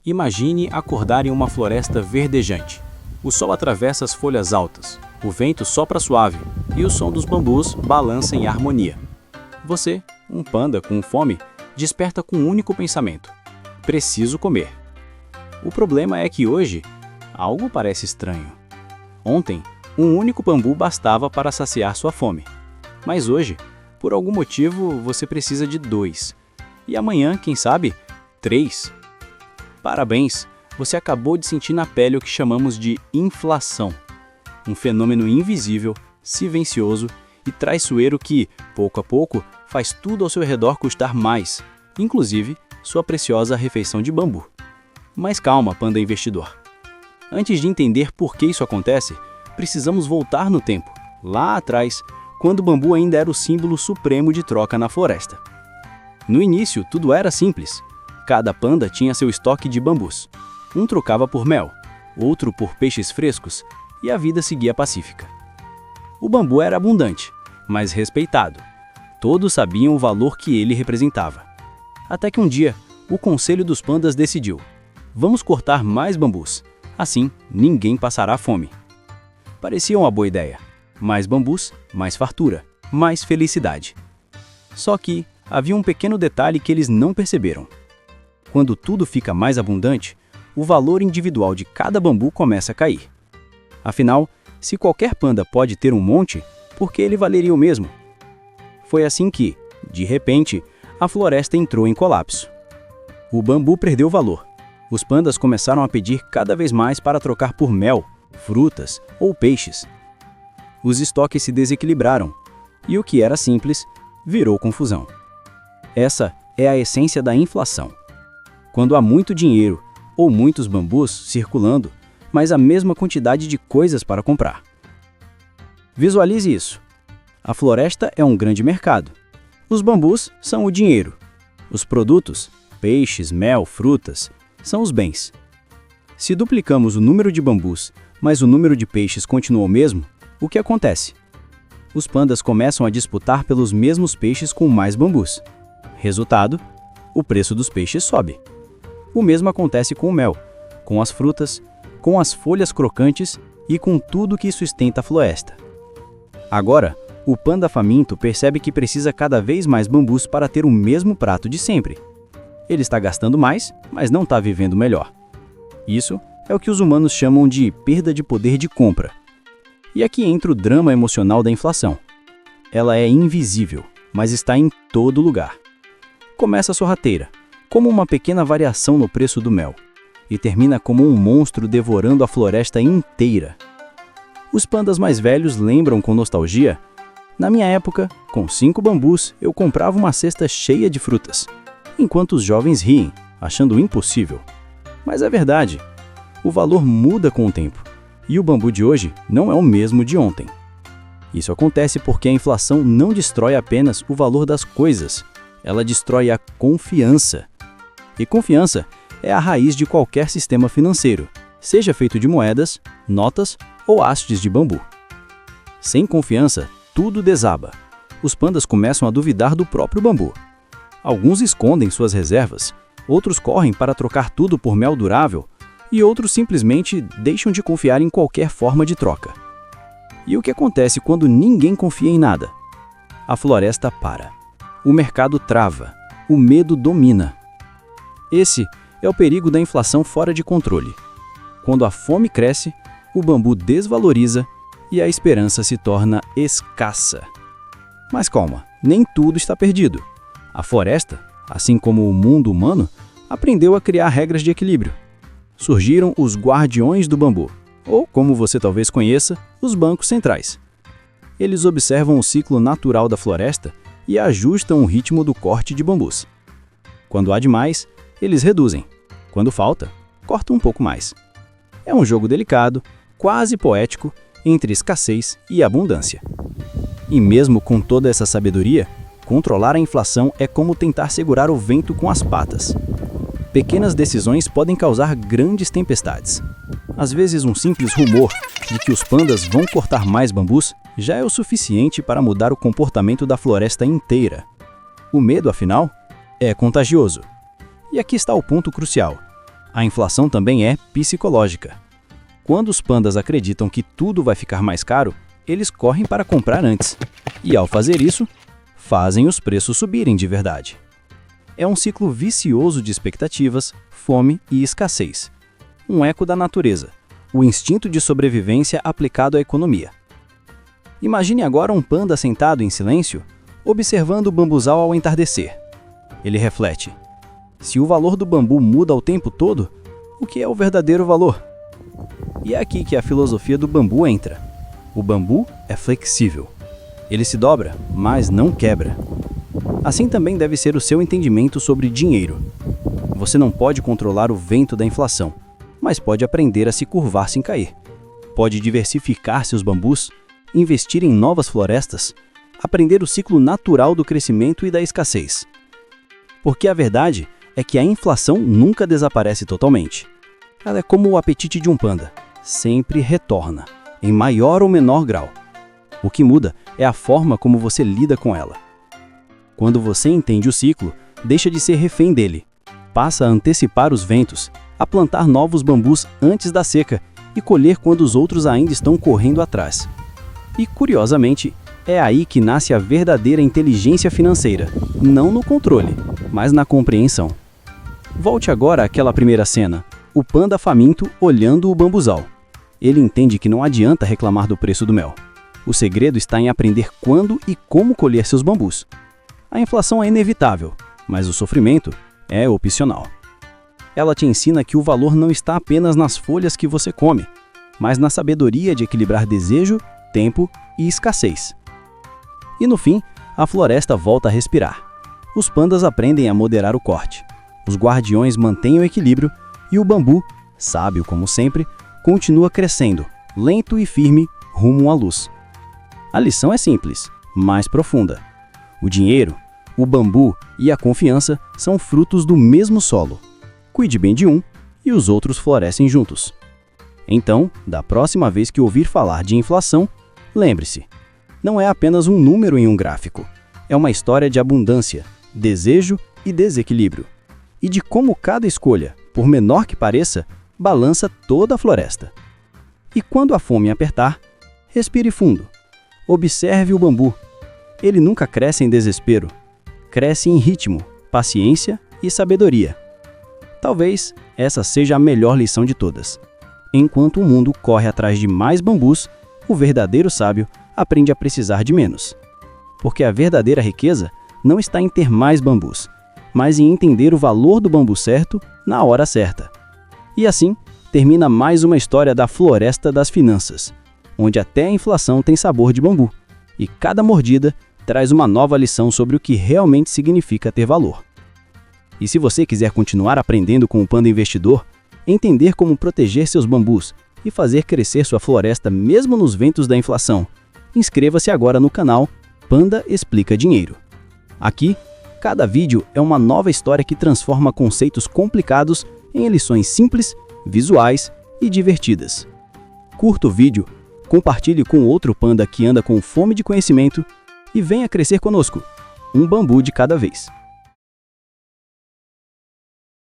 Imagine acordar em uma floresta verdejante. O sol atravessa as folhas altas, o vento sopra suave e o som dos bambus balança em harmonia. Você, um panda com fome, desperta com um único pensamento: preciso comer. O problema é que hoje, algo parece estranho. Ontem, um único bambu bastava para saciar sua fome. Mas hoje, por algum motivo, você precisa de 2. E amanhã, quem sabe, 3. Parabéns! Você acabou de sentir na pele o que chamamos de inflação. Um fenômeno invisível, silencioso e traiçoeiro que, pouco a pouco, faz tudo ao seu redor custar mais, inclusive sua preciosa refeição de bambu. Mas calma, panda investidor. Antes de entender por que isso acontece, precisamos voltar no tempo, lá atrás, quando o bambu ainda era o símbolo supremo de troca na floresta. No início, tudo era simples. Cada panda tinha seu estoque de bambus. Um trocava por mel, outro por peixes frescos, e a vida seguia pacífica. O bambu era abundante, mas respeitado. Todos sabiam o valor que ele representava. Até que um dia, o Conselho dos Pandas decidiu: vamos cortar mais bambus. Assim, ninguém passará fome. Parecia uma boa ideia. Mais bambus, mais fartura, mais felicidade. Só que havia um pequeno detalhe que eles não perceberam. Quando tudo fica mais abundante, o valor individual de cada bambu começa a cair. Afinal, se qualquer panda pode ter um monte, por que ele valeria o mesmo? Foi assim que, de repente, a floresta entrou em colapso. O bambu perdeu valor. Os pandas começaram a pedir cada vez mais para trocar por mel, frutas ou peixes. Os estoques se desequilibraram, e o que era simples virou confusão. Essa é a essência da inflação. Quando há muito dinheiro ou muitos bambus circulando, mas a mesma quantidade de coisas para comprar. Visualize isso. A floresta é um grande mercado. Os bambus são o dinheiro. Os produtos, peixes, mel, frutas, são os bens. Se duplicamos o número de bambus, mas o número de peixes continua o mesmo, o que acontece? Os pandas começam a disputar pelos mesmos peixes com mais bambus. Resultado, o preço dos peixes sobe. O mesmo acontece com o mel, com as frutas, com as folhas crocantes e com tudo que sustenta a floresta. Agora, o panda faminto percebe que precisa cada vez mais bambus para ter o mesmo prato de sempre. Ele está gastando mais, mas não está vivendo melhor. Isso é o que os humanos chamam de perda de poder de compra. E aqui entra o drama emocional da inflação. Ela é invisível, mas está em todo lugar. Começa sorrateira, como uma pequena variação no preço do mel, e termina como um monstro devorando a floresta inteira. Os pandas mais velhos lembram com nostalgia: na minha época, com 5 bambus, eu comprava uma cesta cheia de frutas, enquanto os jovens riem, achando impossível. Mas é verdade, o valor muda com o tempo, e o bambu de hoje não é o mesmo de ontem. Isso acontece porque a inflação não destrói apenas o valor das coisas, ela destrói a confiança. E confiança é a raiz de qualquer sistema financeiro, seja feito de moedas, notas ou hastes de bambu. Sem confiança, tudo desaba. Os pandas começam a duvidar do próprio bambu. Alguns escondem suas reservas, outros correm para trocar tudo por mel durável, e outros simplesmente deixam de confiar em qualquer forma de troca. E o que acontece quando ninguém confia em nada? A floresta para. O mercado trava. O medo domina. Esse é o perigo da inflação fora de controle. Quando a fome cresce, o bambu desvaloriza e a esperança se torna escassa. Mas calma, nem tudo está perdido. A floresta, assim como o mundo humano, aprendeu a criar regras de equilíbrio. Surgiram os guardiões do bambu, ou, como você talvez conheça, os bancos centrais. Eles observam o ciclo natural da floresta e ajustam o ritmo do corte de bambus. Quando há demais, eles reduzem. Quando falta, cortam um pouco mais. É um jogo delicado, quase poético, entre escassez e abundância. E mesmo com toda essa sabedoria, controlar a inflação é como tentar segurar o vento com as patas. Pequenas decisões podem causar grandes tempestades. Às vezes, um simples rumor de que os pandas vão cortar mais bambus já é o suficiente para mudar o comportamento da floresta inteira. O medo, afinal, é contagioso. E aqui está o ponto crucial. A inflação também é psicológica. Quando os pandas acreditam que tudo vai ficar mais caro, eles correm para comprar antes. E ao fazer isso, fazem os preços subirem de verdade. É um ciclo vicioso de expectativas, fome e escassez. Um eco da natureza, o instinto de sobrevivência aplicado à economia. Imagine agora um panda sentado em silêncio, observando o bambuzal ao entardecer. Ele reflete: se o valor do bambu muda o tempo todo, o que é o verdadeiro valor? E é aqui que a filosofia do bambu entra. O bambu é flexível. Ele se dobra, mas não quebra. Assim também deve ser o seu entendimento sobre dinheiro. Você não pode controlar o vento da inflação, mas pode aprender a se curvar sem cair. Pode diversificar seus bambus, investir em novas florestas, aprender o ciclo natural do crescimento e da escassez. Porque a verdade é que a inflação nunca desaparece totalmente. Ela é como o apetite de um panda, sempre retorna, em maior ou menor grau. O que muda é a forma como você lida com ela. Quando você entende o ciclo, deixa de ser refém dele. Passa a antecipar os ventos, a plantar novos bambus antes da seca e colher quando os outros ainda estão correndo atrás. E, curiosamente, é aí que nasce a verdadeira inteligência financeira, não no controle, mas na compreensão. Volte agora àquela primeira cena, o panda faminto olhando o bambuzal. Ele entende que não adianta reclamar do preço do mel. O segredo está em aprender quando e como colher seus bambus. A inflação é inevitável, mas o sofrimento é opcional. Ela te ensina que o valor não está apenas nas folhas que você come, mas na sabedoria de equilibrar desejo, tempo e escassez. E no fim, a floresta volta a respirar. Os pandas aprendem a moderar o corte. Os guardiões mantêm o equilíbrio e o bambu, sábio como sempre, continua crescendo, lento e firme, rumo à luz. A lição é simples, mas profunda. O dinheiro, o bambu e a confiança são frutos do mesmo solo. Cuide bem de um e os outros florescem juntos. Então, da próxima vez que ouvir falar de inflação, lembre-se, não é apenas um número em um gráfico. É uma história de abundância, desejo e desequilíbrio. E de como cada escolha, por menor que pareça, balança toda a floresta. E quando a fome apertar, respire fundo. Observe o bambu. Ele nunca cresce em desespero. Cresce em ritmo, paciência e sabedoria. Talvez essa seja a melhor lição de todas. Enquanto o mundo corre atrás de mais bambus, o verdadeiro sábio aprende a precisar de menos. Porque a verdadeira riqueza não está em ter mais bambus, mas em entender o valor do bambu certo na hora certa. E assim, termina mais uma história da Floresta das Finanças, onde até a inflação tem sabor de bambu, e cada mordida traz uma nova lição sobre o que realmente significa ter valor. E se você quiser continuar aprendendo com o Panda Investidor, entender como proteger seus bambus e fazer crescer sua floresta mesmo nos ventos da inflação, inscreva-se agora no canal Panda Explica Dinheiro. Aqui, cada vídeo é uma nova história que transforma conceitos complicados em lições simples, visuais e divertidas. Curta o vídeo, compartilhe com outro panda que anda com fome de conhecimento e venha crescer conosco, um bambu de cada vez.